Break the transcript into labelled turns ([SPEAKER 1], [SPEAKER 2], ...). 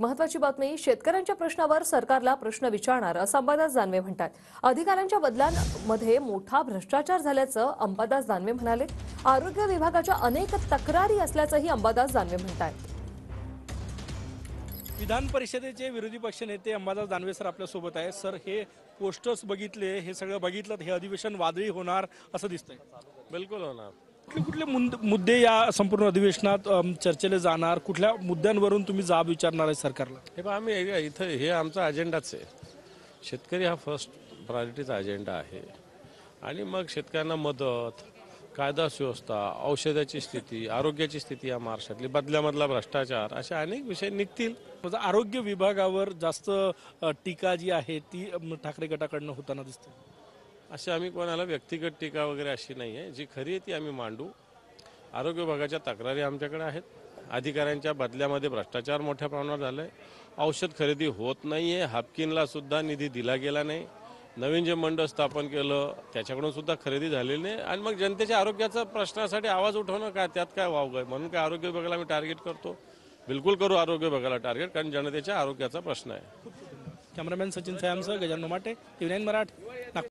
[SPEAKER 1] महत्त्वाची बातमी, शेतकऱ्यांच्या प्रश्नावर सरकारला प्रश्न विचारणार असं अंबादास दानवे म्हणतात। अधिकाऱ्यांच्या बदल्यांमध्ये मोठा भ्रष्टाचार झाल्याचं अंबादास दानवे म्हणाले। आरोग्य विभागाच्या अनेक तक्रारी असल्याचंही अंबादास दानवे म्हणतात।
[SPEAKER 2] विधान परिषदेचे विरोधी पक्षनेते अंबादास दानवे सर आपल्या सोबत आहे। सर, हे पोस्टर्स बघितले, हे सगळं बघितलं, हे अधिवेशन वादळी होणार असं दिसतंय।
[SPEAKER 3] बिलकुल होणार।
[SPEAKER 2] कुठले मुद्दे या संपूर्ण अधिवेशनात चर्चेले जाणार, कुठल्या मुद्द्यांवरून तुम्ही जाब विचारणार आहे सरकारला?
[SPEAKER 3] हे पहा, आम्ही इथं हे आमचा अजेंडाच आहे। शेतकरी हा फर्स्ट प्रायोरिटीचा अजेंडा आहे आणि मग शेतकऱ्यांना मदत, कायदा सुव्यवस्था, औषधाची स्थिती, आरोग्याची स्थिती या महाराष्ट्रातली, बदल्यामधला भ्रष्टाचार, असे अनेक विषय निघतील।
[SPEAKER 2] आरोग्य विभागावर जास्त टीका जी आहे ती ठाकरे गटाकडनं होताना दिसते।
[SPEAKER 3] असे आम्ही कोणाला व्यक्तिगत टीका वगैरे अशी नाही आहे, जी खरी आहे ती आम्ही मांडू। आरोग्य विभागाच्या तक्रारी आमच्याकडे आहेत। अधिकाऱ्यांच्या बदल्यामध्ये भ्रष्टाचार मोठ्या प्रमाणावर झालाय। औषध खरेदी होत नाहीये, हापकिनला सुद्धा निधी दिला गेला नाही। नवीन जे मंडळ स्थापन केलं त्याच्याकडून सुद्धा खरेदी झालेली नाही आणि मग जनतेच्या आरोग्याच्या प्रश्नासाठी आवाज उठवणं काय, त्यात काय वाव आहे? म्हणून काय आरोग्य विभागाला आम्ही टार्गेट करतो? बिलकुल करू आरोग्य विभागाला टार्गेट, कारण जनतेच्या आरोग्याचा प्रश्न आहे।
[SPEAKER 2] कॅमेरामॅन सचिन सयामसह गजानन माटे, TV9 मराठी, नागपूर।